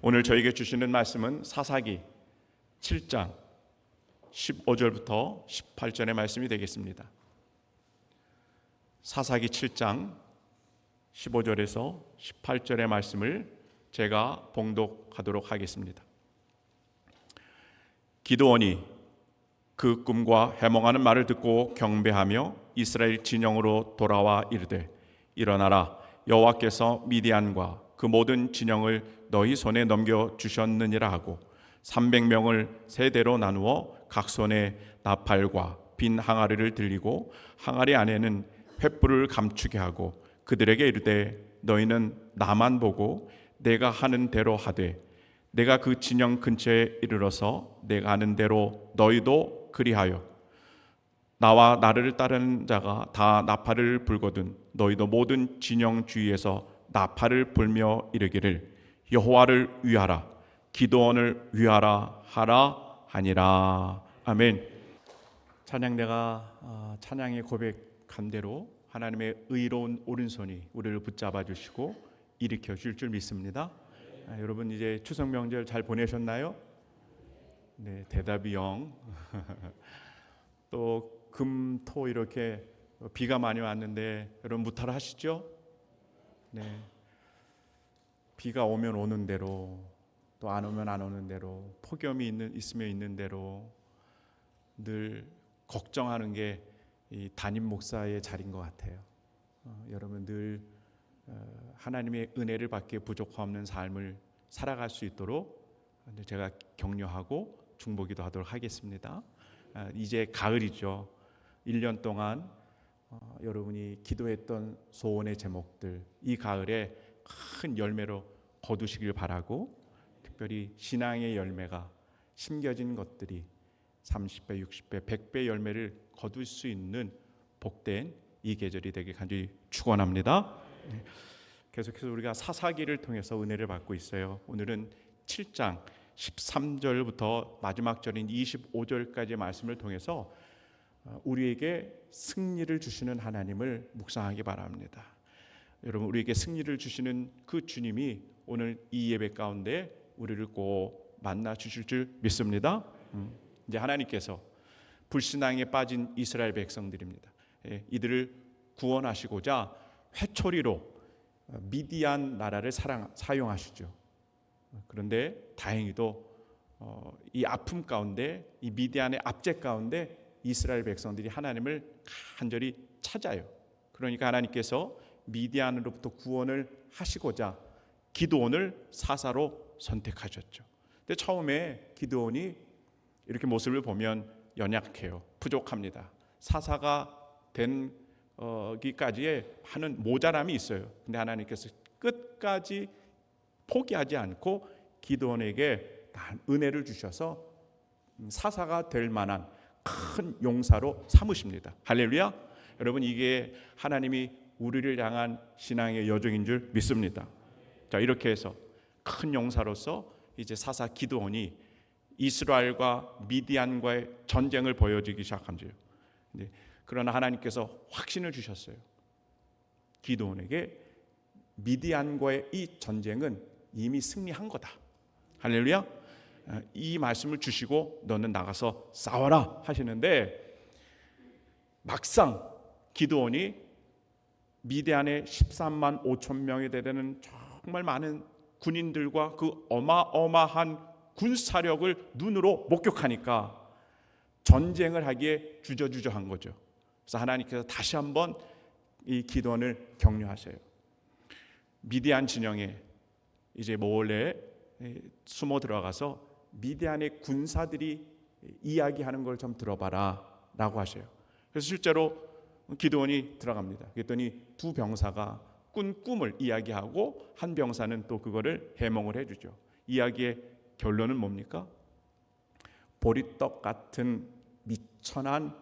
오늘 저에게 주시는 말씀은 사사기 7장 15절부터 18절의 말씀이 되겠습니다. 사사기 7장 15절에서 18절의 말씀을 제가 봉독하도록 하겠습니다. 기드온이 그 꿈과 해몽하는 말을 듣고 경배하며 이스라엘 진영으로 돌아와 이르되, 일어나라, 여호와께서 미디안과 그 모든 진영을 너희 손에 넘겨 주셨느니라 하고 300명을 세 대로 나누어 각 손에 나팔과 빈 항아리를 들리고 항아리 안에는 횃불을 감추게 하고 그들에게 이르되, 너희는 나만 보고 내가 하는 대로 하되 내가 그 진영 근처에 이르러서 내가 하는 대로 너희도 그리하여 나와 나를 따르는 자가 다 나팔을 불거든 너희도 모든 진영 주위에서 나팔을 불며 이르기를 여호와를 위하라, 기드온을 위하라 하라 하니라. 아멘. 찬양대가 찬양의 고백한 대로 하나님의 의로운 오른손이 우리를 붙잡아 주시고 일으켜 줄 줄 믿습니다. 여러분 이제 추석 명절 잘 보내셨나요? 네, 대답이 영. 또 금, 토 이렇게 비가 많이 왔는데 여러분 무탈 하시죠? 네. 비가 오면 오는 대로, 또 안 오면 안 오는 대로, 폭염이 있으면 있는 대로 늘 걱정하는 게 이 담임 목사의 자리인 것 같아요. 여러분 늘 하나님의 은혜를 받기에 부족함 없는 삶을 살아갈 수 있도록 제가 격려하고 중보기도 하도록 하겠습니다. 이제 가을이죠. 1년 동안 여러분이 기도했던 소원의 제목들 이 가을에 큰 열매로 거두시길 바라고, 특별히 신앙의 열매가 심겨진 것들이 30배, 60배, 100배 열매를 거둘 수 있는 복된 이 계절이 되길 간절히 축원합니다. 계속해서 우리가 사사기를 통해서 은혜를 받고 있어요. 오늘은 7장 13절부터 마지막 절인 25절까지의 말씀을 통해서 우리에게 승리를 주시는 하나님을 묵상하기 바랍니다. 여러분, 우리에게 승리를 주시는 그 주님이 오늘 이 예배 가운데 우리를 꼭 만나 주실 줄 믿습니다. 이제 하나님께서 불신앙에 빠진 이스라엘 백성들입니다. 이들을 구원하시고자 회초리로 미디안 나라를 사용하시죠. 그런데 다행히도 이 아픔 가운데, 이 미디안의 압제 가운데 이스라엘 백성들이 하나님을 간절히 찾아요. 그러니까 하나님께서 미디안으로부터 구원을 하시고자 기드온을 사사로 선택하셨죠. 근데 처음에 기드온이 이렇게 모습을 보면 연약해요. 부족합니다. 사사가 되기까지의 많은 모자람이 있어요. 근데 하나님께서 끝까지 포기하지 않고 기드온에게 은혜를 주셔서 사사가 될 만한 큰 용사로 삼으십니다. 할렐루야. 여러분, 이게 하나님이 우리를 향한 신앙의 여정인 줄 믿습니다. 자, 이렇게 해서 큰 용사로서 이제 사사 기드온이 이스라엘과 미디안과의 전쟁을 보여주기 시작합니다. 그러나 하나님께서 확신을 주셨어요. 기드온에게 미디안과의 이 전쟁은 이미 승리한 거다. 할렐루야. 이 말씀을 주시고 너는 나가서 싸워라 하시는데, 막상 기드온이 미디안의 13만 5천 명에 되는 정말 많은 군인들과 그 어마어마한 군사력을 눈으로 목격하니까 전쟁을 하기에 주저주저한 거죠. 그래서 하나님께서 다시 한번 이 기드온을 격려하셔요. 미디안 진영에 이제 몰래 숨어 들어가서 미디안의 군사들이 이야기하는 걸 좀 들어봐라 라고 하셔요. 그래서 실제로 기드온이 들어갑니다. 그랬더니 두 병사가 꾼 꿈을 이야기하고 한 병사는 또 그거를 해몽을 해주죠. 이야기의 결론은 뭡니까? 보리떡 같은 미천한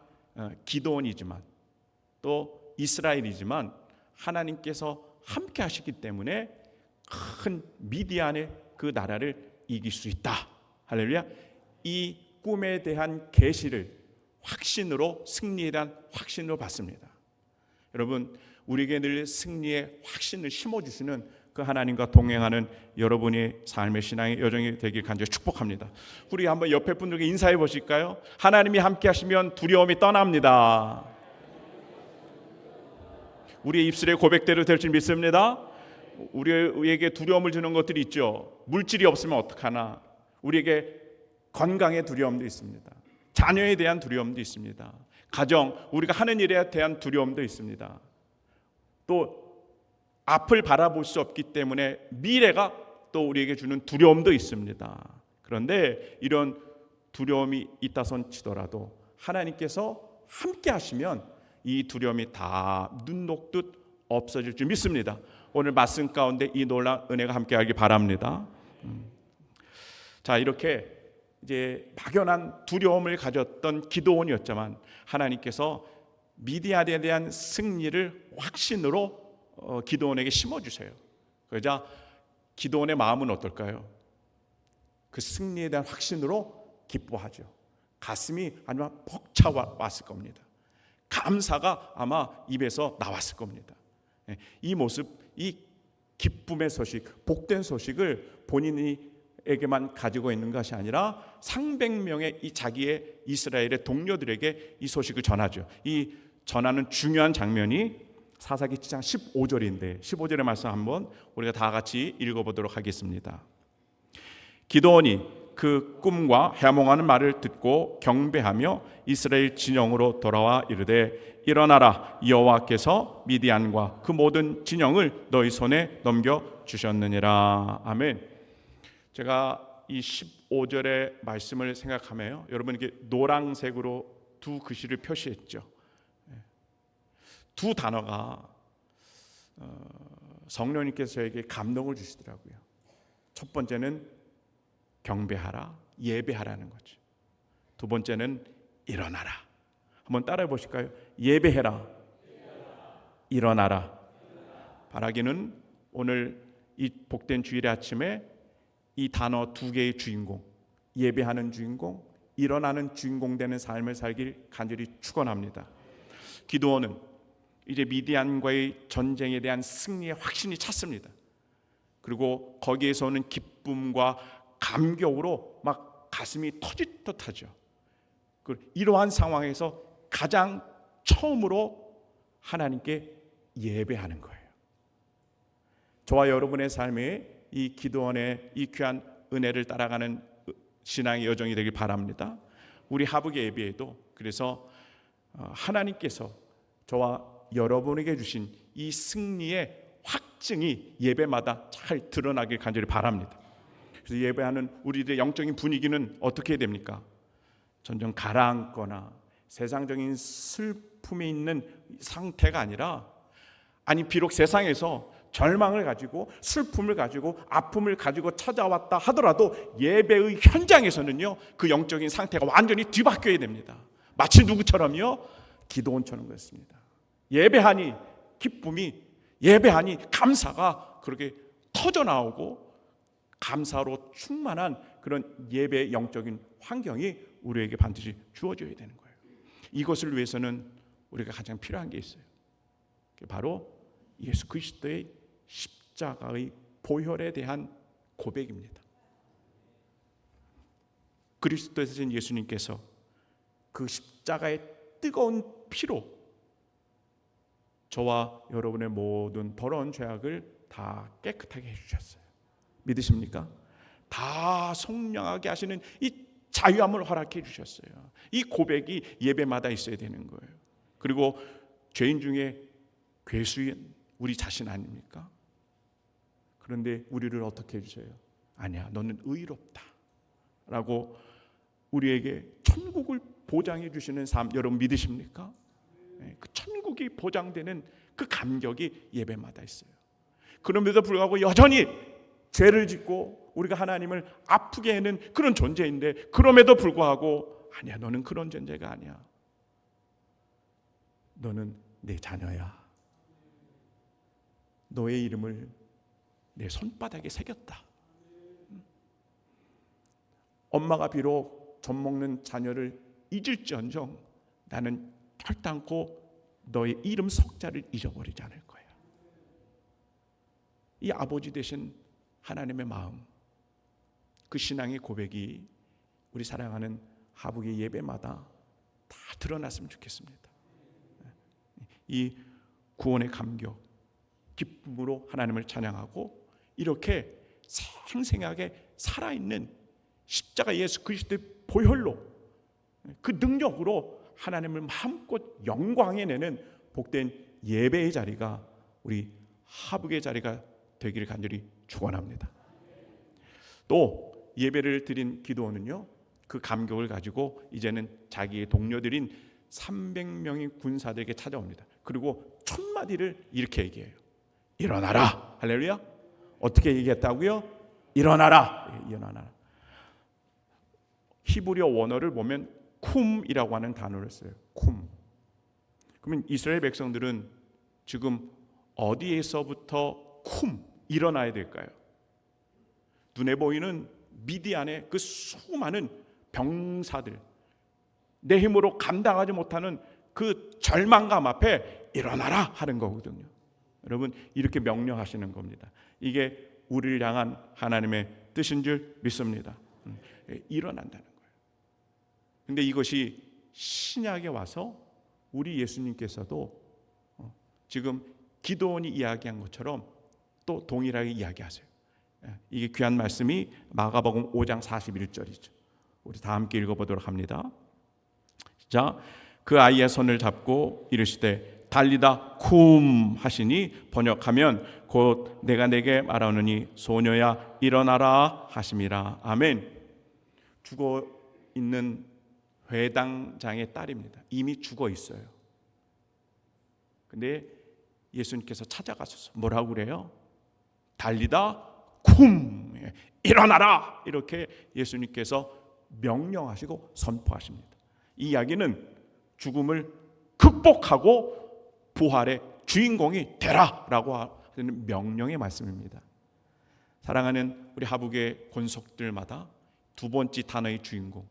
기드온이지만 또 이스라엘이지만 하나님께서 함께 하시기 때문에 큰 미디안의 그 나라를 이길 수 있다. 할렐루야. 이 꿈에 대한 계시를 확신으로, 승리에 대한 확신으로 받습니다. 여러분, 우리에게 늘 승리의 확신을 심어주시는 그 하나님과 동행하는 여러분의 삶의 신앙의 여정이 되길 간절히 축복합니다. 우리 한번 옆에 분들에게 인사해 보실까요? 하나님이 함께 하시면 두려움이 떠납니다. 우리의 입술의 고백대로 될 줄 믿습니다. 우리에게 두려움을 주는 것들이 있죠. 물질이 없으면 어떡하나. 우리에게 건강의 두려움도 있습니다. 자녀에 대한 두려움도 있습니다. 가정, 우리가 하는 일에 대한 두려움도 있습니다. 또 앞을 바라볼 수 없기 때문에 미래가 또 우리에게 주는 두려움도 있습니다. 그런데 이런 두려움이 있다손 치더라도 하나님께서 함께 하시면 이 두려움이 다 눈 녹듯 없어질 줄 믿습니다. 오늘 말씀 가운데 이 놀라운 은혜가 함께하기 바랍니다. 자, 이렇게 이제 막연한 두려움을 가졌던 기드온이었지만 하나님께서 미디안에 대한 승리를 확신으로 기드온에게 심어주세요. 그러자 기드온의 마음은 어떨까요? 그 승리에 대한 확신으로 기뻐하죠. 가슴이 아마 벅차왔을 겁니다. 감사가 아마 입에서 나왔을 겁니다. 이 모습, 이 기쁨의 소식, 복된 소식을 본인에게만 가지고 있는 것이 아니라 300명의 이 자기의 이스라엘의 동료들에게 이 소식을 전하죠. 이 전하는 중요한 장면이 사사기 7장 15절인데 15절의 말씀 한번 우리가 다 같이 읽어보도록 하겠습니다. 기드온이 그 꿈과 해몽하는 말을 듣고 경배하며 이스라엘 진영으로 돌아와 이르되 일어나라, 여호와께서 미디안과 그 모든 진영을 너희 손에 넘겨 주셨느니라. 아멘. 제가 이 15절의 말씀을 생각하며 여러분에게 노란색으로 두 글씨를 표시했죠. 두 단어가 성령님께서 저에게 감동을 주시더라고요. 첫 번째는 경배하라, 예배하라는 거죠. 두 번째는 일어나라. 한번 따라해 보실까요? 예배해라, 일어나라. 바라기는 오늘 이 복된 주일의 아침에 이 단어 두 개의 주인공, 예배하는 주인공, 일어나는 주인공 되는 삶을 살길 간절히 축원합니다. 기드온은 이제 미디안과의 전쟁에 대한 승리의 확신이 찼습니다. 그리고 거기에서 오는 기쁨과 감격으로 막 가슴이 터질 듯하죠. 이러한 상황에서 가장 처음으로 하나님께 예배하는 거예요. 저와 여러분의 삶에 이 기드온의 이 귀한 은혜를 따라가는 신앙의 여정이 되길 바랍니다. 우리 하북의 예배에도 그래서 하나님께서 저와 여러분에게 주신 이 승리의 확증이 예배마다 잘 드러나길 간절히 바랍니다. 그래서 예배하는 우리들의 영적인 분위기는 어떻게 됩니까? 점점 가라앉거나 세상적인 슬픔에 있는 상태가 아니라, 아니 비록 세상에서 절망을 가지고 슬픔을 가지고 아픔을 가지고 찾아왔다 하더라도 예배의 현장에서는요 그 영적인 상태가 완전히 뒤바뀌어야 됩니다. 마치 누구처럼요? 기드온처럼 그렇습니다. 예배하니 기쁨이, 예배하니 감사가 그렇게 터져나오고 감사로 충만한 그런 예배의 영적인 환경이 우리에게 반드시 주어져야 되는 거예요. 이것을 위해서는 우리가 가장 필요한 게 있어요. 바로 예수 그리스도의 십자가의 보혈에 대한 고백입니다. 그리스도에서 진 예수님께서 그 십자가의 뜨거운 피로 저와 여러분의 모든 더러운 죄악을 다 깨끗하게 해주셨어요. 믿으십니까? 다 성령하게 하시는 이 자유함을 허락해 주셨어요. 이 고백이 예배마다 있어야 되는 거예요. 그리고 죄인 중에 괴수인 우리 자신 아닙니까? 그런데 우리를 어떻게 해주세요? 아니야, 너는 의롭다 라고 우리에게 천국을 보장해 주시는 삶, 여러분 믿으십니까? 그 천국이 보장되는 그 감격이 예배마다 있어요. 그럼에도 불구하고 여전히 죄를 짓고 우리가 하나님을 아프게 하는 그런 존재인데, 그럼에도 불구하고 아니야, 너는 그런 존재가 아니야. 너는 내 자녀야. 너의 이름을 내 손바닥에 새겼다. 엄마가 비록 젖먹는 자녀를 잊을지언정 나는 결단코 너의 이름 석자를 잊어버리지 않을 거야. 이 아버지 되신 하나님의 마음, 그 신앙의 고백이 우리 사랑하는 하북의 예배마다 다 드러났으면 좋겠습니다. 이 구원의 감격, 기쁨으로 하나님을 찬양하고 이렇게 생생하게 살아있는 십자가 예수 그리스도의 보혈로, 그 능력으로 하나님을 마음껏 영광에 내는 복된 예배의 자리가 우리 하북의 자리가 되기를 간절히 축원합니다. 또 예배를 드린 기도원은요, 그 감격을 가지고 이제는 자기의 동료들인 300명의 군사들에게 찾아옵니다. 그리고 첫 마디를 이렇게 얘기해요. 일어나라. 할렐루야. 어떻게 얘기했다고요? 일어나라. 일어나라. 히브리어 원어를 보면 쿰이라고 하는 단어를 써요. 쿰. 그러면 이스라엘 백성들은 지금 어디에서부터 일어나야 될까요? 눈에 보이는 미디안의 그 수많은 병사들, 내 힘으로 감당하지 못하는 그 절망감 앞에 일어나라 하는 거거든요. 여러분, 이렇게 명령하시는 겁니다. 이게 우리를 향한 하나님의 뜻인 줄 믿습니다. 일어난다는 거예요. 근데 이것이 신약에 와서 우리 예수님께서도 지금 기도원이 이야기한 것처럼 또 동일하게 이야기하세요. 이게 귀한 말씀이 마가복음 5장 41절이죠. 우리 다 함께 읽어보도록 합니다. 자, 그 아이의 손을 잡고 이르시되 달리다 쿰 하시니 번역하면 곧 내가 내게 말하노니 소녀야 일어나라 하심이라. 아멘. 죽어 있는 회당장의 딸입니다. 이미 죽어 있어요. 근데 예수님께서 찾아가셔서 뭐라고 그래요? 달리다 쿰 일어나라 이렇게 예수님께서 명령하시고 선포하십니다. 이 이야기는 죽음을 극복하고 부활의 주인공이 되라라고 하는 명령의 말씀입니다. 사랑하는 우리 하북의 권속들마다 두 번째 단어의 주인공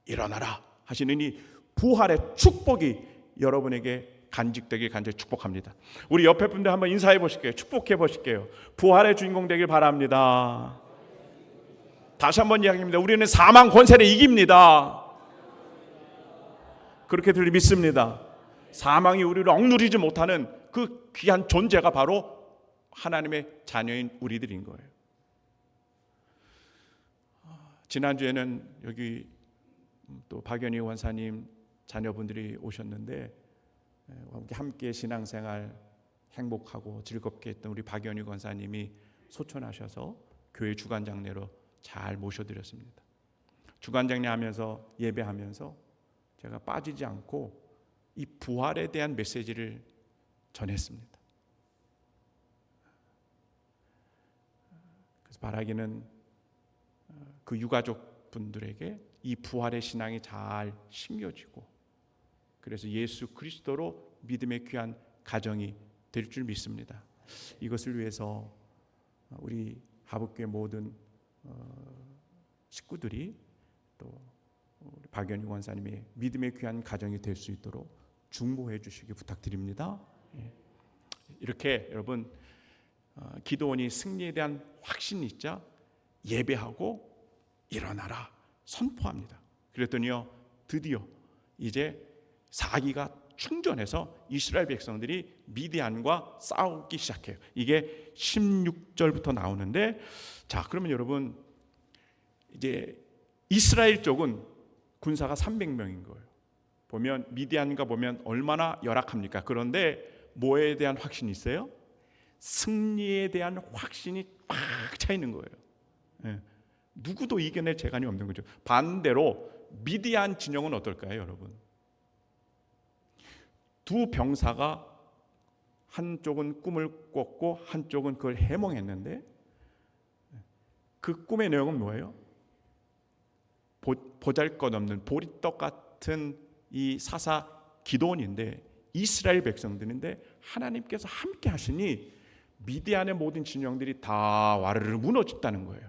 일어나라 하시는 이 부활의 축복이 여러분에게 간직되길 간절히 축복합니다. 우리 옆에 분들 한번 인사해 보실게요. 축복해 보실게요. 부활의 주인공 되길 바랍니다. 다시 한번 이야기합니다. 우리는 사망 권세를 이깁니다. 그렇게 들 믿습니다. 사망이 우리를 억누르지 못하는 그 귀한 존재가 바로 하나님의 자녀인 우리들인 거예요. 지난주에는 여기 또 박연희 원사님 자녀분들이 오셨는데 함께 신앙생활 행복하고 즐겁게 했던 우리 박연희 권사님이 소천하셔서 교회 주간장례로 잘 모셔드렸습니다. 주간장례 하면서 예배하면서 제가 빠지지 않고 이 부활에 대한 메시지를 전했습니다. 그래서 바라기는 그 유가족 분들에게 이 부활의 신앙이 잘 심겨지고 그래서 예수 그리스도로 믿음의 귀한 가정이 될 줄 믿습니다. 이것을 위해서 우리 하북교회 모든 식구들이 또 우리 박연희 권사님의 믿음의 귀한 가정이 될 수 있도록 중보해 주시기 부탁드립니다. 이렇게 여러분 기도원이 승리에 대한 확신이 있자 예배하고 일어나라 선포합니다. 그랬더니요 드디어 이제 사기가 충전해서 이스라엘 백성들이 미디안과 싸우기 시작해요. 이게 16절부터 나오는데 자 그러면 여러분 이제 이스라엘 쪽은 군사가 300명인 거예요. 보면 미디안과 보면 얼마나 열악합니까? 그런데 뭐에 대한 확신이 있어요? 승리에 대한 확신이 꽉 차 있는 거예요. 누구도 이겨낼 재간이 없는 거죠. 반대로 미디안 진영은 어떨까요, 여러분? 두 병사가 한쪽은 꿈을 꿨고 한쪽은 그걸 해몽했는데 그 꿈의 내용은 뭐예요? 보잘것없는 보리떡 같은 이 사사 기도원인데 이스라엘 백성들인데 하나님께서 함께 하시니 미디안의 모든 진영들이 다 와르르 무너졌다는 거예요.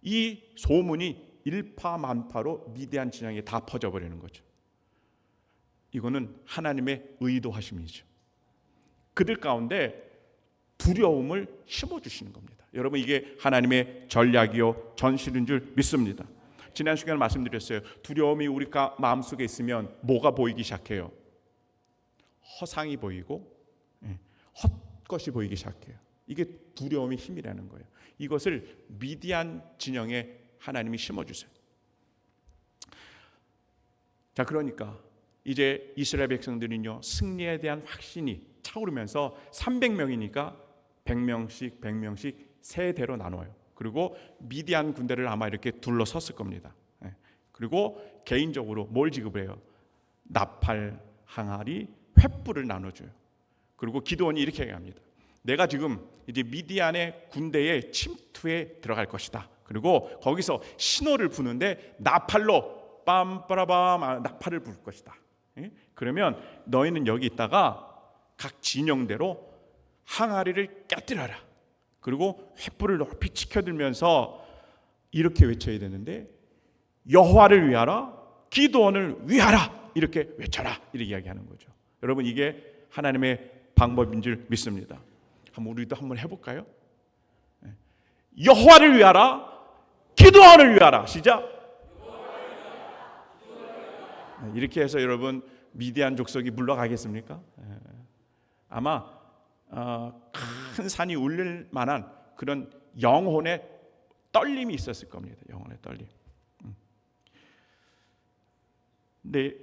이 소문이 일파만파로 미디안 진영에 다 퍼져버리는 거죠. 이거는 하나님의 의도하심이죠. 그들 가운데 두려움을 심어주시는 겁니다. 여러분, 이게 하나님의 전략이요 전실인 줄 믿습니다. 지난 시간에 말씀드렸어요. 두려움이 우리 마음속에 있으면 뭐가 보이기 시작해요? 허상이 보이고 헛것이 보이기 시작해요. 이게 두려움의 힘이라는 거예요. 이것을 미디안 진영에 하나님이 심어주세요. 자, 그러니까 이제 이스라엘 백성들은요, 승리에 대한 확신이 차오르면서 300명이니까 100명씩 세 대로 나눠요. 그리고 미디안 군대를 아마 이렇게 둘러섰을 겁니다. 그리고 개인적으로 뭘 지급해요? 나팔, 항아리, 횃불을 나눠줘요. 그리고 기드온이 이렇게 얘기합니다. 내가 지금 이제 미디안의 군대의 침투에 들어갈 것이다. 그리고 거기서 신호를 부는데 나팔로 빰빠라밤 나팔을 불 것이다. 그러면 너희는 여기 있다가 각 진영대로 항아리를 깨뜨려라. 그리고 횃불을 높이 치켜들면서 이렇게 외쳐야 되는데, 여호와를 위하라, 기드온을 위하라, 이렇게 외쳐라, 이렇게 이야기하는 거죠. 여러분, 이게 하나님의 방법인 줄 믿습니다. 우리도 한번 해볼까요? 여호와를 위하라, 기드온을 위하라. 시작. 이렇게 해서 여러분 미디안 족속이 물러가겠습니까? 아마 큰 산이 울릴 만한 그런 영혼의 떨림이 있었을 겁니다. 영혼의 떨림. 근데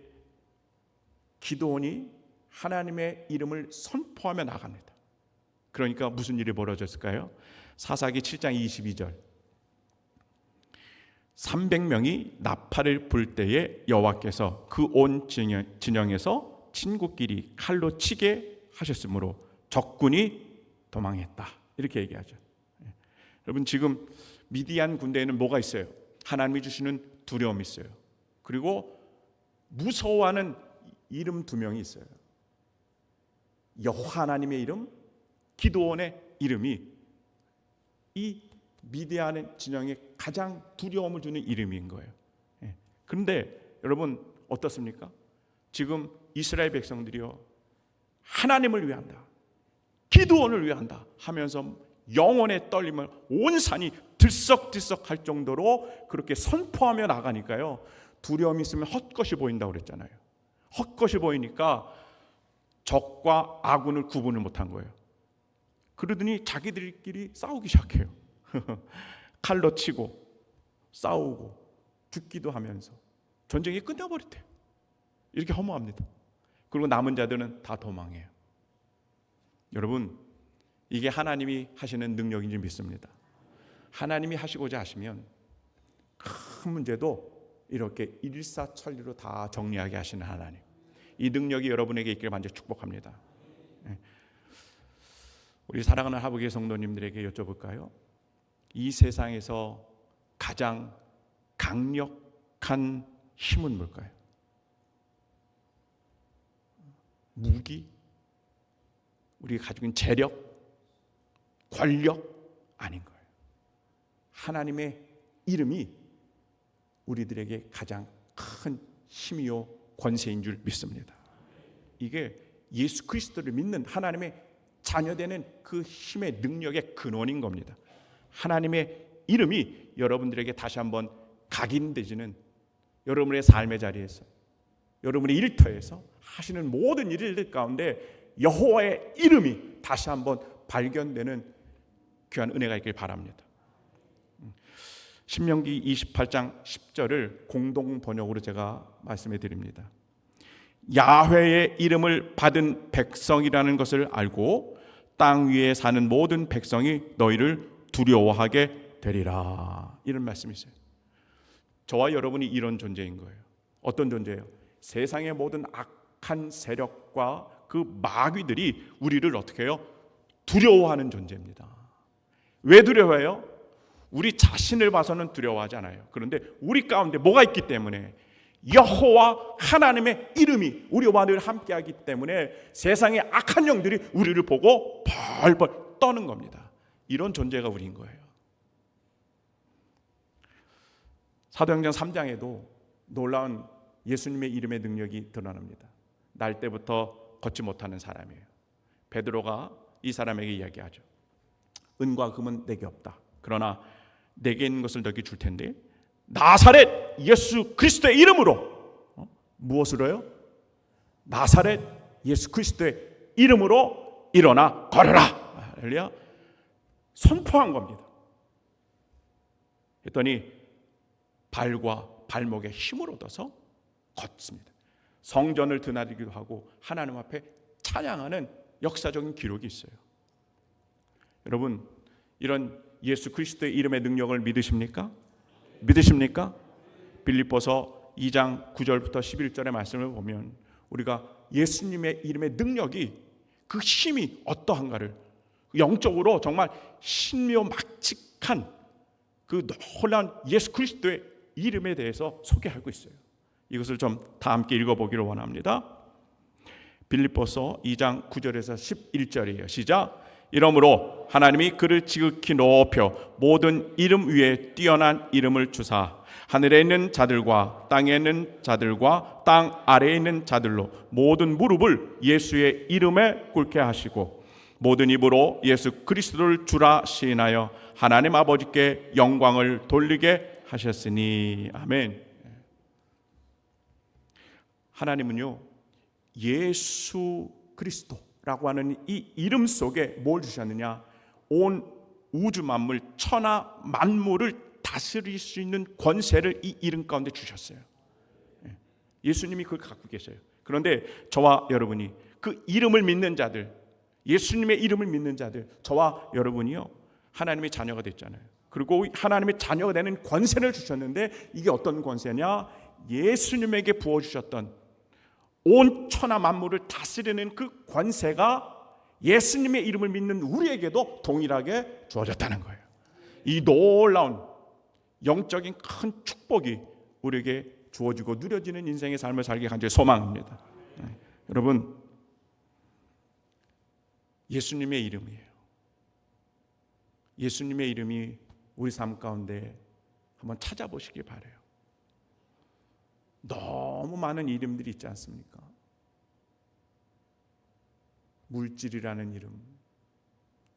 기드온이 하나님의 이름을 선포하며 나갑니다. 그러니까 무슨 일이 벌어졌을까요? 사사기 7장 22절. 300명이 나팔을 불 때에 여호와께서 그 온 진영에서 친구끼리 칼로 치게 하셨으므로 적군이 도망했다. 이렇게 얘기하죠. 여러분, 지금 미디안 군대에는 뭐가 있어요? 하나님이 주시는 두려움이 있어요. 그리고 무서워하는 이름 두 명이 있어요. 여호와 하나님의 이름, 기드온의 이름이 이 미디안의 진영에 가장 두려움을 주는 이름인 거예요. 그런데 여러분 어떻습니까? 지금 이스라엘 백성들이요, 하나님을 위한다, 기드온을 위한다 하면서 영혼의 떨림을 온 산이 들썩들썩할 정도로 그렇게 선포하며 나가니까요, 두려움이 있으면 헛것이 보인다고 그랬잖아요. 헛것이 보이니까 적과 아군을 구분을 못한 거예요. 그러더니 자기들끼리 싸우기 시작해요. 칼로 치고 싸우고 죽기도 하면서 전쟁이 끝나버렸대요. 이렇게 허무합니다. 그리고 남은 자들은 다 도망해요. 여러분, 이게 하나님이 하시는 능력인지 믿습니다. 하나님이 하시고자 하시면 큰 문제도 이렇게 일사천리로 다 정리하게 하시는 하나님, 이 능력이 여러분에게 있기를 간절히 축복합니다. 우리 사랑하는 하부교회 성도님들에게 여쭤볼까요? 이 세상에서 가장 강력한 힘은 뭘까요? 무기? 우리가 가지고 있는 재력? 권력? 아닌 거예요. 하나님의 이름이 우리들에게 가장 큰 힘이요 권세인 줄 믿습니다. 이게 예수 그리스도를 믿는 하나님의 자녀되는 그 힘의 능력의 근원인 겁니다. 하나님의 이름이 여러분들에게 다시 한번 각인되지는, 여러분의 삶의 자리에서, 여러분의 일터에서 하시는 모든 일들 가운데 여호와의 이름이 다시 한번 발견되는 귀한 은혜가 있길 바랍니다. 신명기 28장 10절을 공동 번역으로 제가 말씀해 드립니다. 야훼의 이름을 받은 백성이라는 것을 알고 땅 위에 사는 모든 백성이 너희를 두려워하게 되리라. 이런 말씀이 있어요. 저와 여러분이 이런 존재인 거예요. 어떤 존재예요? 세상의 모든 악한 세력과 그 마귀들이 우리를 어떻게 해요? 두려워하는 존재입니다. 왜 두려워해요? 우리 자신을 봐서는 두려워하지 않아요. 그런데 우리 가운데 뭐가 있기 때문에, 여호와 하나님의 이름이 우리와 늘 함께하기 때문에 세상의 악한 영들이 우리를 보고 벌벌 떠는 겁니다. 이런 존재가 우리인 거예요. 사도행전 3장에도 놀라운 예수님의 이름의 능력이 드러납니다. 날 때부터 걷지 못하는 사람이에요. 베드로가 이 사람에게 이야기하죠. 은과 금은 내게 없다. 그러나 내게 있는 것을 너에게 줄 텐데 나사렛 예수 그리스도의 이름으로 무엇으로요? 나사렛 예수 그리스도의 이름으로 일어나 걸어라. 할렐루야. 선포한 겁니다. 했더니 발과 발목에 힘을 얻어서 걷습니다. 성전을 드나들기도 하고 하나님 앞에 찬양하는 역사적인 기록이 있어요. 여러분, 이런 예수 그리스도의 이름의 능력을 믿으십니까? 믿으십니까? 빌립보서 2장 9절부터 11절의 말씀을 보면 우리가 예수님의 이름의 능력이 그 힘이 어떠한가를 영적으로 정말 신묘막측한 그 놀라운 예수 그리스도의 이름에 대해서 소개하고 있어요. 이것을 좀 다 함께 읽어보기를 원합니다. 빌립보서 2장 9절에서 11절이에요. 시작. 이러므로 하나님이 그를 지극히 높여 모든 이름 위에 뛰어난 이름을 주사 하늘에 있는 자들과 땅에 있는 자들과 땅 아래에 있는 자들로 모든 무릎을 예수의 이름에 꿇게 하시고 모든 입으로 예수 그리스도를 주라 시인하여 하나님 아버지께 영광을 돌리게 하셨으니. 아멘. 하나님은요, 예수 그리스도라고 하는 이 이름 속에 뭘 주셨느냐? 온 우주 만물 천하 만물을 다스릴 수 있는 권세를 이 이름 가운데 주셨어요. 예수님이 그걸 갖고 계셔요. 그런데 저와 여러분이 그 이름을 믿는 자들, 예수님의 이름을 믿는 자들, 저와 여러분이요, 하나님의 자녀가 됐잖아요. 그리고 하나님의 자녀가 되는 권세를 주셨는데 이게 어떤 권세냐? 예수님에게 부어주셨던 온 천하 만물을 다스리는 그 권세가 예수님의 이름을 믿는 우리에게도 동일하게 주어졌다는 거예요. 이 놀라운 영적인 큰 축복이 우리에게 주어지고 누려지는 인생의 삶을 살게 간절히 소망합니다. 여러분, 예수님의 이름이에요. 예수님의 이름이 우리 삶 가운데 한번 찾아보시기 바라요. 너무 많은 이름들이 있지 않습니까? 물질이라는 이름,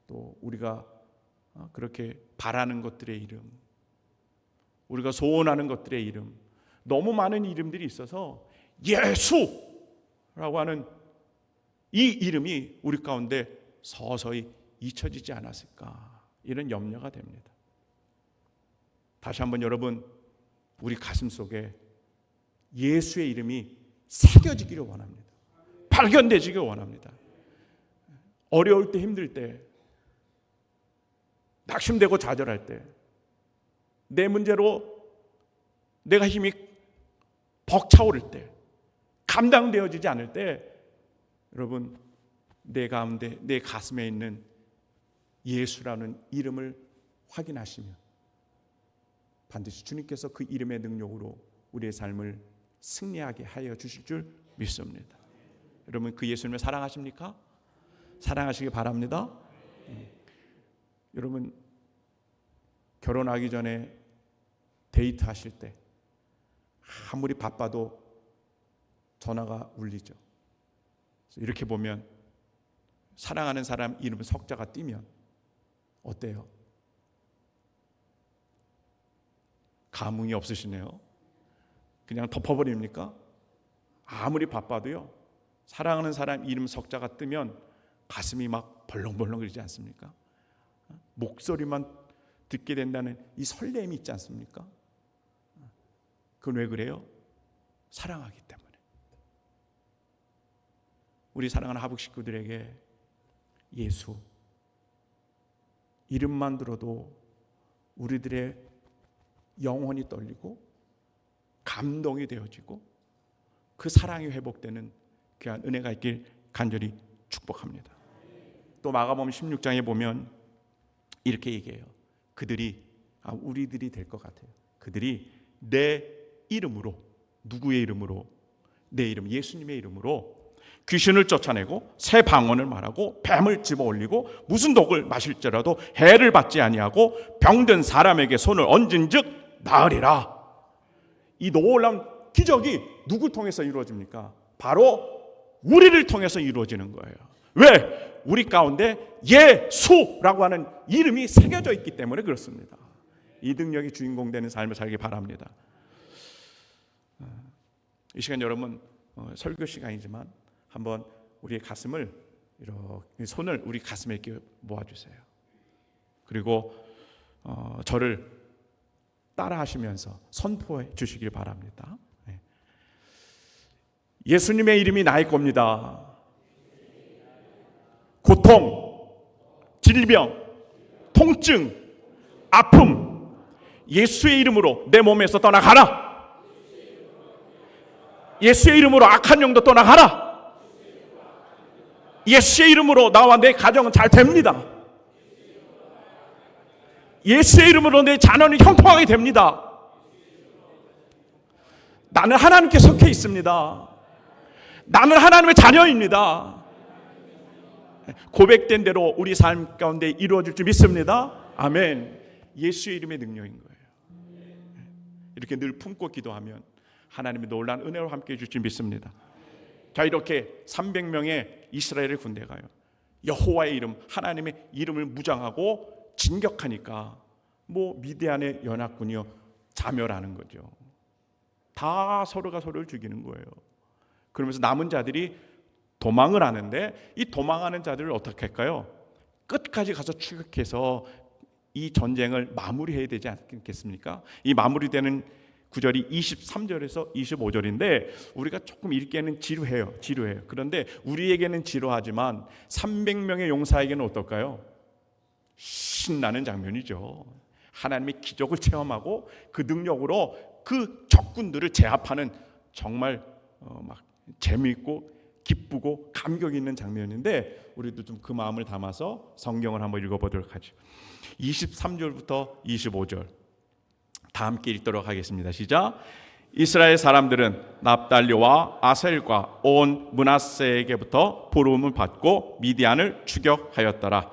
또 우리가 그렇게 바라는 것들의 이름, 우리가 소원하는 것들의 이름, 너무 많은 이름들이 있어서 예수라고 하는 이 이름이 우리 가운데 서서히 잊혀지지 않았을까, 이런 염려가 됩니다. 다시 한번 여러분, 우리 가슴 속에 예수의 이름이 새겨지기를 원합니다. 발견되기를 원합니다. 어려울 때, 힘들 때, 낙심되고 좌절할 때, 내 문제로 내가 힘이 벅차오를 때, 감당되어지지 않을 때, 여러분, 내 가운데, 내 가슴에 있는 예수라는 이름을 확인하시면 반드시 주님께서 그 이름의 능력으로 우리의 삶을 승리하게 하여 주실 줄 믿습니다. 여러분, 그 예수님을 사랑하십니까? 사랑하시기 바랍니다. 여러분, 결혼하기 전에 데이트하실 때 아무리 바빠도 전화가 울리죠. 이렇게 보면 사랑하는 사람 이름 석자가 띄면 어때요? 감흥이 없으시네요. 그냥 덮어버립니까? 아무리 바빠도요, 사랑하는 사람 이름 석자가 뜨면 가슴이 막 벌렁벌렁 그러지 않습니까? 목소리만 듣게 된다는 이 설렘이 있지 않습니까? 그건 왜 그래요? 사랑하기 때문에. 우리 사랑하는 하북 식구들에게 예수 이름만 들어도 우리들의 영혼이 떨리고 감동이 되어지고 그 사랑이 회복되는 귀한 은혜가 있길 간절히 축복합니다. 또 마가복음 16장에 보면 이렇게 얘기해요. 그들이 우리들이 될 것 같아요. 그들이 내 이름으로, 누구의 이름으로? 내 이름, 예수님의 이름으로 귀신을 쫓아내고 새 방언을 말하고 뱀을 집어올리고 무슨 독을 마실지라도 해를 받지 아니하고 병든 사람에게 손을 얹은즉 나으리라. 이 놀라운 기적이 누굴 통해서 이루어집니까? 바로 우리를 통해서 이루어지는 거예요. 왜? 우리 가운데 예수라고 하는 이름이 새겨져 있기 때문에 그렇습니다. 이 능력이 주인공 되는 삶을 살기 바랍니다. 이 시간 여러분 설교 시간이지만 한번 우리의 가슴을 이렇게 손을 우리 가슴에 이렇게 모아주세요. 그리고 저를 따라하시면서 선포해 주시길 바랍니다. 예수님의 이름이 나의 겁니다. 고통, 질병, 통증, 아픔, 예수의 이름으로 내 몸에서 떠나가라. 예수의 이름으로 악한 영도 떠나가라. 예수의 이름으로 나와 내 가정은 잘 됩니다. 예수의 이름으로 내 자녀는 형통하게 됩니다. 나는 하나님께 속해 있습니다. 나는 하나님의 자녀입니다. 고백된 대로 우리 삶 가운데 이루어질 줄 믿습니다. 아멘. 예수의 이름의 능력인 거예요. 이렇게 늘 품고 기도하면 하나님의 놀라운 은혜로 함께해 줄 줄 믿습니다. 자, 이렇게 300명의 이스라엘의 군대가요, 여호와의 이름, 하나님의 이름을 무장하고 진격하니까 미디안의 연합군이요 자멸하는 거죠. 다 서로가 서로를 죽이는 거예요. 그러면서 남은 자들이 도망을 하는데, 이 도망하는 자들을 어떻게 할까요? 끝까지 가서 추격해서 이 전쟁을 마무리해야 되지 않겠습니까? 이 마무리되는 구절이 23절에서 25절인데 우리가 조금 읽기에는 지루해요. 그런데 우리에게는 지루하지만 300명의 용사에게는 어떨까요? 신나는 장면이죠. 하나님의 기적을 체험하고 그 능력으로 그 적군들을 제압하는 정말 막 재미있고 기쁘고 감격 있는 장면인데, 우리도 좀 그 마음을 담아서 성경을 한번 읽어보도록 하죠. 23절부터 25절 다 함께 읽도록 하겠습니다. 시작. 이스라엘 사람들은 납달리와 아셀과 온 므낫세에게부터 부름을 받고 미디안을 추격하였더라.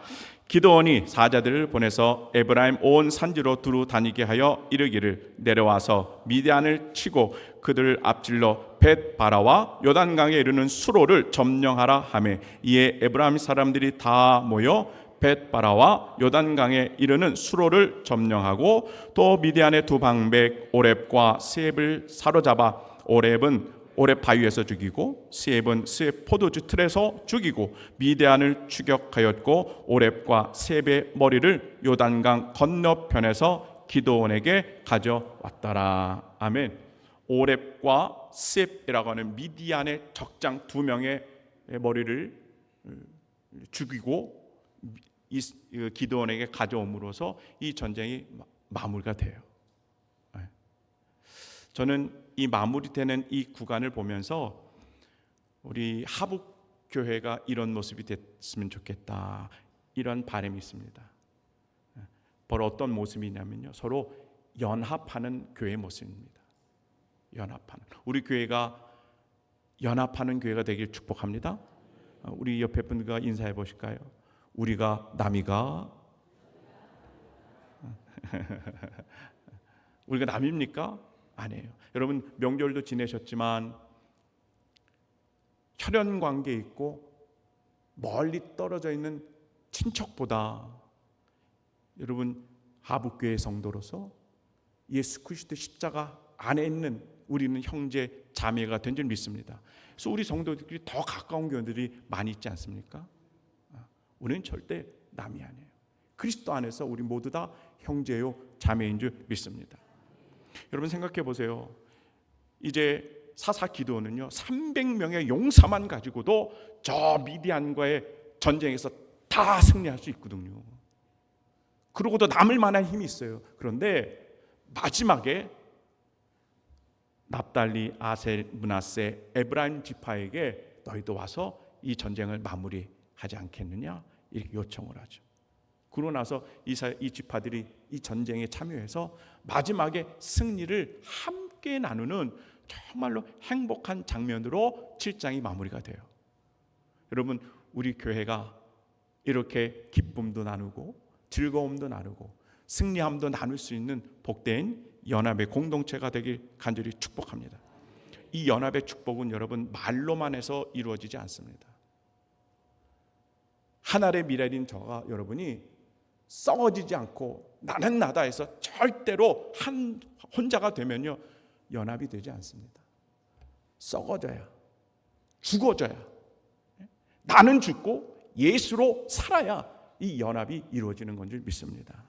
기드온이 사자들을 보내서 에브라임 온 산지로 두루 다니게 하여 이르기를, 내려와서 미디안을 치고 그들을 앞질러 벳바라와 요단강에 이르는 수로를 점령하라 하매, 이에 에브라임 사람들이 다 모여 벳바라와 요단강에 이르는 수로를 점령하고 또 미디안의 두 방백 오렙과 스앱을 사로잡아, 오렙은 오렙 바위에서 죽이고 스앱은 스앱 포도주 틀에서 죽이고 미디안을 추격하였고, 오렙과 스앱의 머리를 요단강 건너편에서 기드온에게 가져왔더라. 아멘. 오렙과 스앱이라고 하는 미디안의 적장 두 명의 머리를 죽이고 기드온에게 가져옴으로써 이 전쟁이 마무리가 돼요. 저는 이 마무리되는 이 구간을 보면서 우리 하북교회가 이런 모습이 됐으면 좋겠다, 이런 바람이 있습니다. 바로 어떤 모습이냐면요, 서로 연합하는 교회의 모습입니다. 연합하는, 우리 교회가 연합하는 교회가 되길 축복합니다. 우리 옆에 분들과 인사해 보실까요? 우리가 남이가 우리가 남입니까? 아니에요. 여러분 명절도 지내셨지만 혈연 관계 있고 멀리 떨어져 있는 친척보다 여러분 하북교회 성도로서 예수 그리스도 십자가 안에 있는 우리는 형제 자매가 된 줄 믿습니다. 그래서 우리 성도들끼리 더 가까운 교회들이 많이 있지 않습니까? 우리는 절대 남이 아니에요. 그리스도 안에서 우리 모두 다 형제요 자매인 줄 믿습니다. 여러분 생각해 보세요. 이제 사사 기드온은요 300명의 용사만 가지고도 저 미디안과의 전쟁에서 다 승리할 수 있거든요. 그러고도 남을 만한 힘이 있어요. 그런데 마지막에 납달리, 아셀, 므낫세, 에브라임 지파에게 너희도 와서 이 전쟁을 마무리하지 않겠느냐 이렇게 요청을 하죠. 그러고 나서 이 지파들이 이 전쟁에 참여해서 마지막에 승리를 함께 나누는 정말로 행복한 장면으로 7장이 마무리가 돼요. 여러분 우리 교회가 이렇게 기쁨도 나누고 즐거움도 나누고 승리함도 나눌 수 있는 복된 연합의 공동체가 되길 간절히 축복합니다. 이 연합의 축복은 여러분 말로만 해서 이루어지지 않습니다. 하늘의 미래인 저가 여러분이 썩어지지 않고 나는 나다 해서 절대로 혼자가 되면요 연합이 되지 않습니다. 썩어져야, 죽어져야, 나는 죽고 예수로 살아야 이 연합이 이루어지는 건 줄 믿습니다.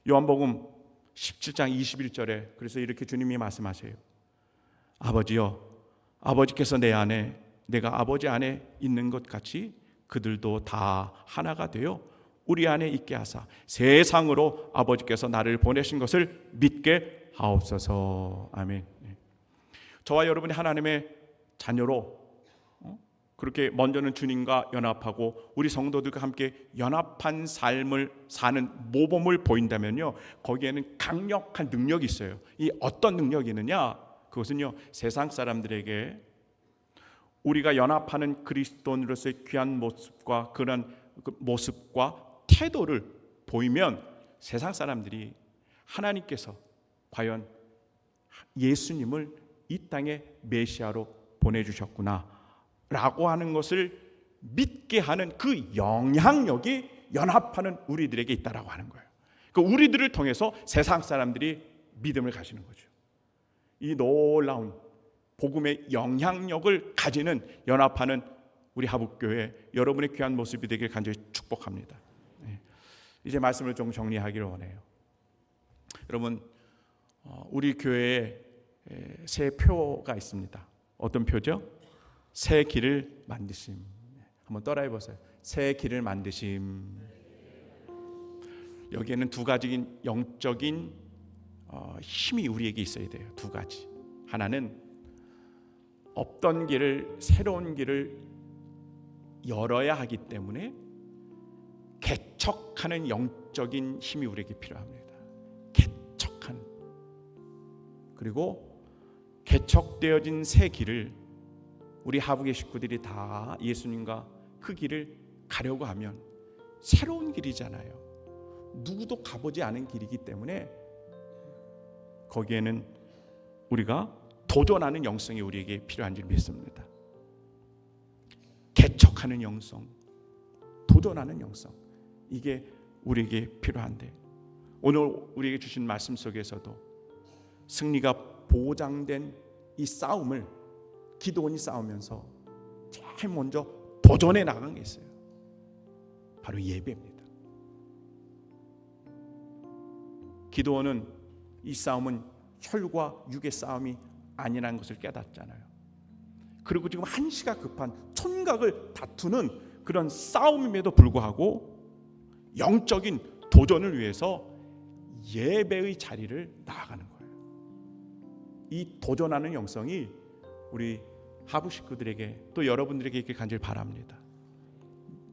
요한복음 17장 21절에 그래서 이렇게 주님이 말씀하세요. 아버지여, 아버지께서 내 안에 내가 아버지 안에 있는 것 같이 그들도 다 하나가 되어 우리 안에 있게 하사 세상으로 아버지께서 나를 보내신 것을 믿게 하옵소서. 아멘. 저와 여러분이 하나님의 자녀로 그렇게 먼저는 주님과 연합하고 우리 성도들과 함께 연합한 삶을 사는 모범을 보인다면요, 거기에는 강력한 능력이 있어요. 이 어떤 능력이 있느냐? 그것은요, 세상 사람들에게 우리가 연합하는 그리스도인으로서의 귀한 모습과 그런 모습과 태도를 보이면 세상 사람들이 하나님께서 과연 예수님을 이 땅에 메시아로 보내주셨구나 라고 하는 것을 믿게 하는 그 영향력이 연합하는 우리들에게 있다라고 하는 거예요. 그 우리들을 통해서 세상 사람들이 믿음을 가지는 거죠. 이 놀라운 복음의 영향력을 가지는 연합하는 우리 하북교회 여러분의 귀한 모습이 되길 간절히 축복합니다. 이제 말씀을 좀 정리하기를 원해요. 여러분, 우리 교회에 새 표가 있습니다. 어떤 표죠? 새 길을 만드심. 한번 따라해 보세요. 새 길을 만드심. 여기에는 두 가지 영적인 힘이 우리에게 있어야 돼요. 두 가지. 하나는 없던 길을, 새로운 길을 열어야 하기 때문에 개척하는 영적인 힘이 우리에게 필요합니다. 개척하는. 그리고 개척되어진 새 길을 우리 하북의 식구들이 다 예수님과 그 길을 가려고 하면 새로운 길이잖아요. 누구도 가보지 않은 길이기 때문에 거기에는 우리가 도전하는 영성이 우리에게 필요한 줄 믿습니다. 개척하는 영성, 도전하는 영성, 이게 우리에게 필요한데 오늘 우리에게 주신 말씀 속에서도 승리가 보장된 이 싸움을 기드온이 싸우면서 제일 먼저 도전해 나간 게 있어요. 바로 예배입니다. 기드온은 이 싸움은 혈과 육의 싸움이 아니라는 것을 깨닫잖아요. 그리고 지금 한시가 급한 촌각을 다투는 그런 싸움임에도 불구하고 영적인 도전을 위해서 예배의 자리를 나아가는 거예요. 이 도전하는 영성이 우리 하북 식구들에게 또 여러분들에게 있길 간절히 바랍니다.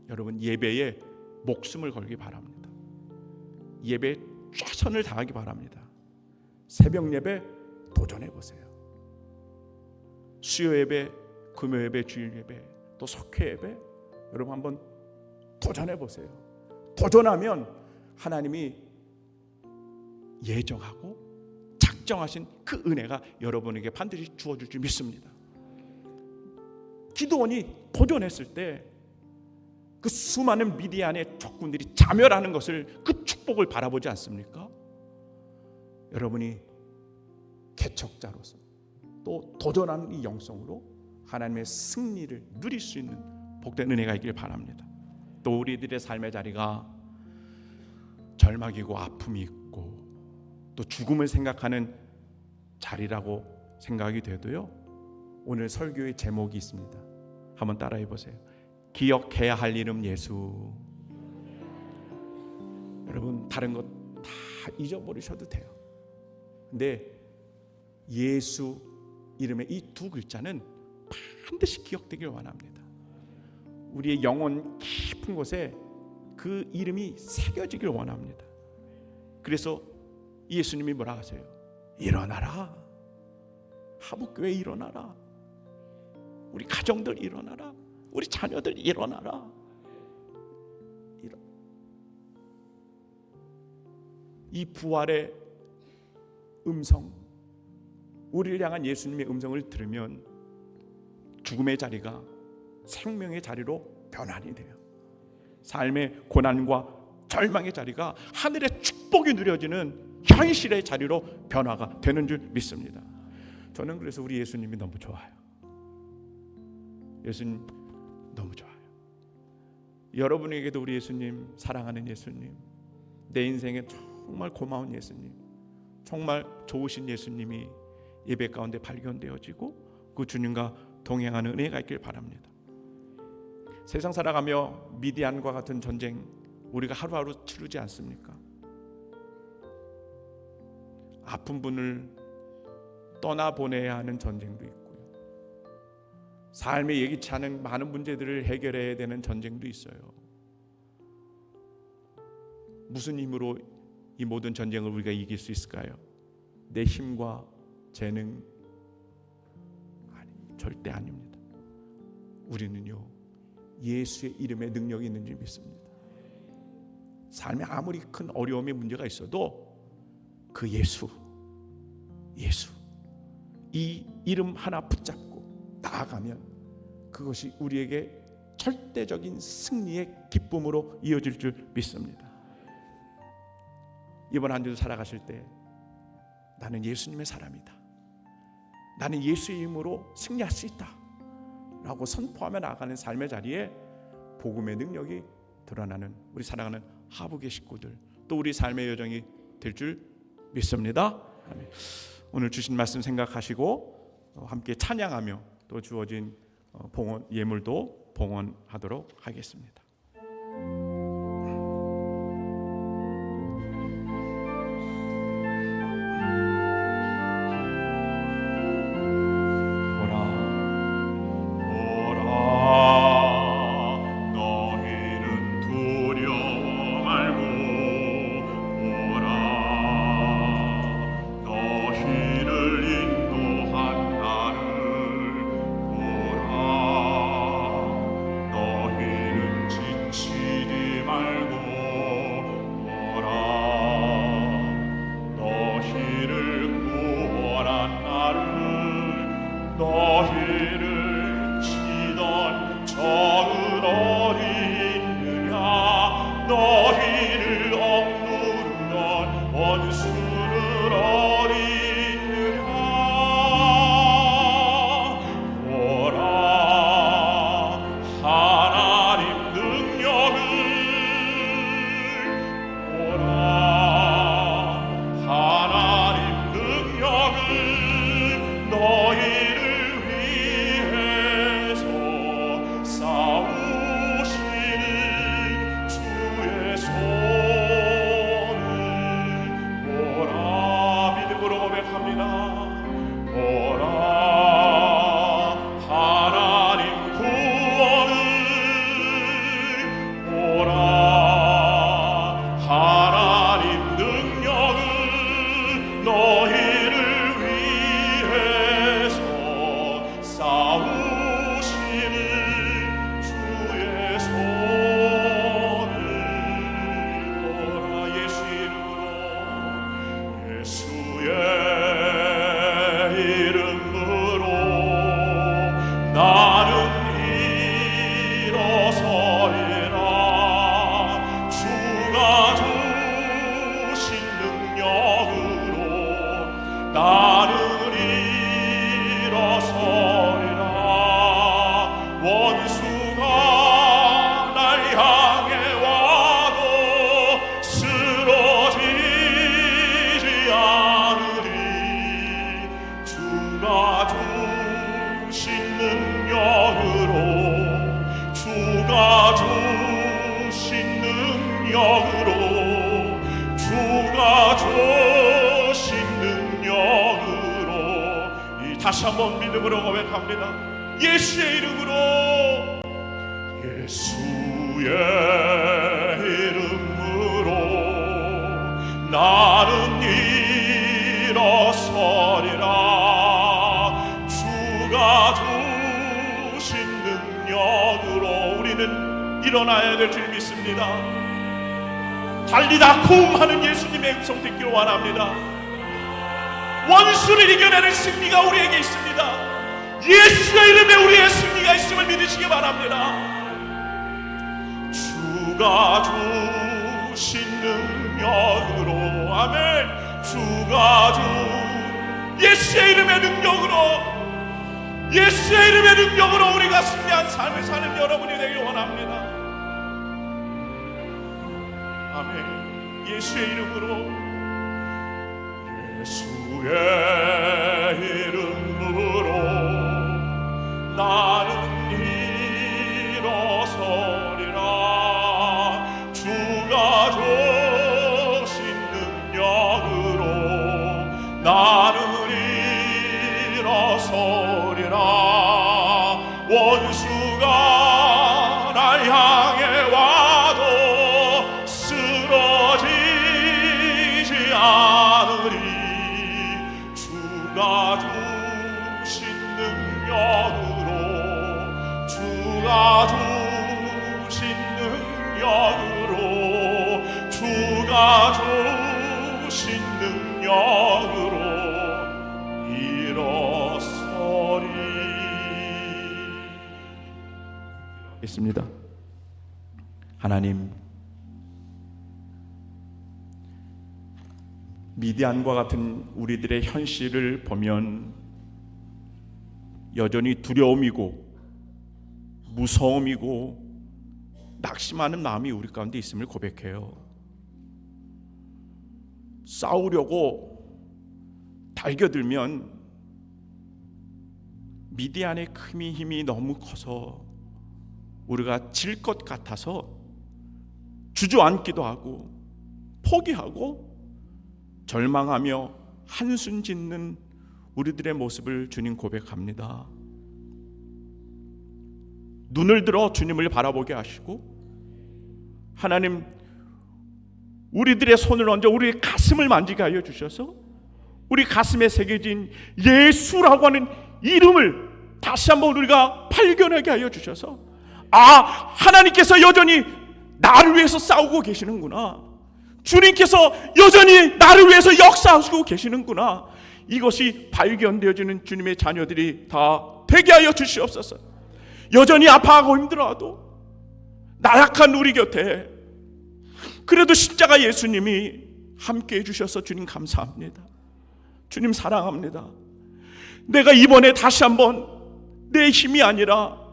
여러분 예배에 목숨을 걸기 바랍니다. 예배에 최선을 다하기 바랍니다. 새벽 예배 도전해 보세요. 수요 예배, 금요 예배, 주일 예배, 또 석회 예배 여러분 한번 도전해 보세요. 도전하면 하나님이 예정하고 작정하신 그 은혜가 여러분에게 반드시 주어질 줄 믿습니다. 기드온이 도전했을 때 그 수많은 미디안의 적군들이 자멸하는 것을 그 축복을 바라보지 않습니까? 여러분이 개척자로서 또 도전하는 이 영성으로 하나님의 승리를 누릴 수 있는 복된 은혜가 있기를 바랍니다. 또 우리들의 삶의 자리가 절망이고 아픔이 있고 또 죽음을 생각하는 자리라고 생각이 돼도요, 오늘 설교의 제목이 있습니다. 한번 따라해 보세요. 기억해야 할 이름 예수. 여러분 다른 것 다 잊어버리셔도 돼요. 근데 예수 이름의 이 두 글자는 반드시 기억되길 원합니다. 우리의 영혼 깊은 곳에 그 이름이 새겨지길 원합니다. 그래서 예수님이 뭐라 하세요? 일어나라. 하북교회 일어나라. 우리 가정들 일어나라. 우리 자녀들 일어나라. 이 부활의 음성, 우리를 향한 예수님의 음성을 들으면 죽음의 자리가 생명의 자리로 변환이 돼요. 삶의 고난과 절망의 자리가 하늘의 축복이 누려지는 현실의 자리로 변화가 되는 줄 믿습니다. 저는 그래서 우리 예수님이 너무 좋아요. 예수님 너무 좋아요. 여러분에게도 우리 예수님, 사랑하는 예수님, 내 인생에 정말 고마운 예수님, 정말 좋으신 예수님이 예배 가운데 발견되어지고 그 주님과 동행하는 은혜가 있길 바랍니다. 세상 살아가며 미디안과 같은 전쟁 우리가 하루하루 치르지 않습니까? 아픈 분을 떠나보내야 하는 전쟁도 있고요. 삶에 예기치 않은 많은 문제들을 해결해야 되는 전쟁도 있어요. 무슨 힘으로 이 모든 전쟁을 우리가 이길 수 있을까요? 내 힘과 재능? 아니, 절대 아닙니다. 우리는요, 예수의 이름에 능력이 있는 줄 믿습니다. 삶에 아무리 큰 어려움의 문제가 있어도 그 예수 이 이름 하나 붙잡고 나아가면 그것이 우리에게 절대적인 승리의 기쁨으로 이어질 줄 믿습니다. 이번 한 주도 살아가실 때 나는 예수님의 사람이다, 나는 예수의 이름으로 승리할 수 있다 라고 선포하며 나아가는 삶의 자리에 복음의 능력이 드러나는 우리 사랑하는 하북의 식구들, 또 우리 삶의 여정이 될 줄 믿습니다. 아멘. 오늘 주신 말씀 생각하시고 함께 찬양하며 또 주어진 봉헌 예물도 봉헌하도록 하겠습니다. 다시 한번 믿음으로 고백합니다. 예수의 이름으로, 예수의 이름으로 나는 일어서리라. 주가 주신 능력으로 우리는 일어나야 될 줄 믿습니다. 달리다 고음하는 예수님의 음성 듣기를 원합니다. 원수를 이겨내는 승리가 우리에게 있습니다. 예수의 이름에 우리의 승리가 있음을 믿으시기 바랍니다. 주가 주가 주신 능력으로 아멘. 주가 주 예수의 이름의 능력으로, 예수의 이름의 능력으로 우리가 승리한 삶을 사는 여러분이 되길 원합니다. 아멘. 예수의 이름으로, 예수의 이름으로 나는 일어서리라. 주가 주신 능력으로 나는 일어서리라. 원수가 날 향해 와도 쓰러지지 않으리. 주가 주신 능력으로, 주가 주신 능력으로, 주가 주신 능력으로 일어서리. 있습니다. 하나님, 미디안과 같은 우리들의 현실을 보면 여전히 두려움이고 무서움이고 낙심하는 마음이 우리 가운데 있음을 고백해요. 싸우려고 달겨들면 미디안의 힘이 너무 커서 우리가 질 것 같아서 주저앉기도 하고 포기하고 절망하며 한숨 짓는 우리들의 모습을 주님 고백합니다. 눈을 들어 주님을 바라보게 하시고, 하나님 우리들의 손을 얹어 우리의 가슴을 만지게 하여 주셔서 우리 가슴에 새겨진 예수라고 하는 이름을 다시 한번 우리가 발견하게 하여 주셔서, 아, 하나님께서 여전히 나를 위해서 싸우고 계시는구나, 주님께서 여전히 나를 위해서 역사하시고 계시는구나, 이것이 발견되어지는 주님의 자녀들이 다 되게 하여 주시옵소서. 여전히 아파하고 힘들어도 나약한 우리 곁에 그래도 십자가 예수님이 함께 해주셔서 주님 감사합니다. 주님 사랑합니다. 내가 이번에 다시 한번 내 힘이 아니라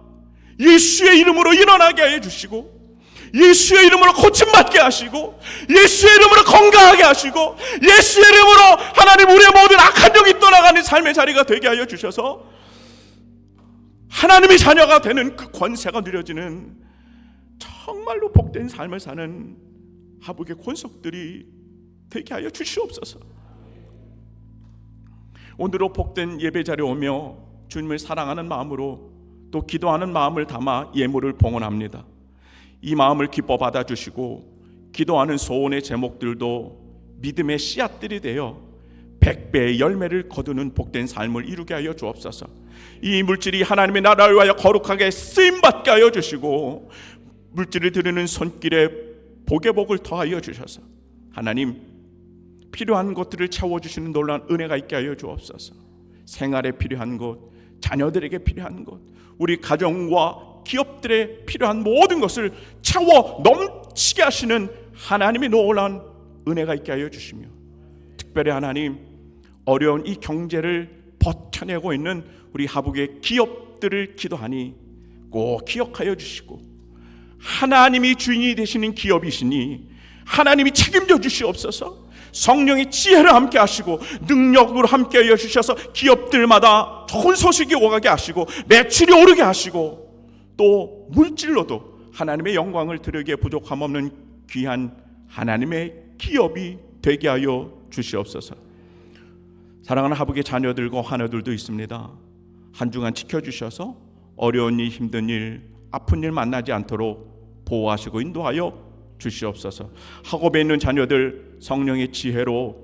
예수의 이름으로 일어나게 해주시고, 예수의 이름으로 고침받게 하시고, 예수의 이름으로 건강하게 하시고, 예수의 이름으로 하나님 우리의 모든 악한 영이 떠나가는 삶의 자리가 되게 하여 주셔서 하나님의 자녀가 되는 그 권세가 누려지는 정말로 복된 삶을 사는 하복의 권속들이 되게 하여 주시옵소서. 오늘도 복된 예배 자리에 오며 주님을 사랑하는 마음으로 또 기도하는 마음을 담아 예물을 봉헌합니다. 이 마음을 기뻐 받아주시고 기도하는 소원의 제목들도 믿음의 씨앗들이 되어 100배의 열매를 거두는 복된 삶을 이루게 하여 주옵소서. 이 물질이 하나님의 나라를 위하여 거룩하게 쓰임받게 하여 주시고, 물질을 드리는 손길에 복의 복을 더하여 주셔서 하나님 필요한 것들을 채워주시는 놀라운 은혜가 있게 하여 주옵소서. 생활에 필요한 것, 자녀들에게 필요한 것, 우리 가정과 기업들에 필요한 모든 것을 채워 넘치게 하시는 하나님의 놀라운 은혜가 있게 하여 주시며, 특별히 하나님 어려운 이 경제를 버텨내고 있는 우리 하북의 기업들을 기도하니 꼭 기억하여 주시고, 하나님이 주인이 되시는 기업이시니 하나님이 책임져 주시옵소서. 성령의 지혜를 함께 하시고 능력으로 함께 하여 주셔서 기업들마다 좋은 소식이 오가게 하시고 매출이 오르게 하시고 또 물질로도 하나님의 영광을 드리기에 부족함 없는 귀한 하나님의 기업이 되게 하여 주시옵소서. 사랑하는 하북의 자녀들과 하나들도 있습니다. 한 주간 지켜주셔서 어려운 일, 힘든 일, 아픈 일 만나지 않도록 보호하시고 인도하여 주시옵소서. 학업에 있는 자녀들 성령의 지혜로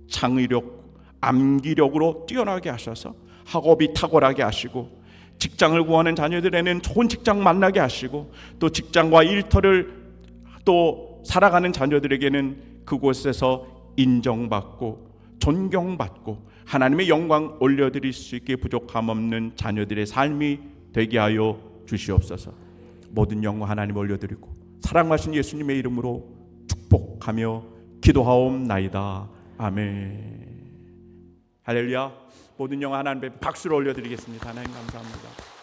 창의력, 암기력으로 뛰어나게 하셔서 학업이 탁월하게 하시고, 직장을 구하는 자녀들에는 좋은 직장 만나게 하시고, 또 직장과 일터를 또 살아가는 자녀들에게는 그곳에서 인정받고 존경받고 하나님의 영광 올려드릴 수 있게 부족함 없는 자녀들의 삶이 되게 하여 주시옵소서. 모든 영광 하나님 올려드리고 사랑하신 예수님의 이름으로 축복하며 기도하옵나이다. 아멘. 할렐루야. 모든 영혼 하나님 앞에 박수를 올려드리겠습니다. 하나님 감사합니다.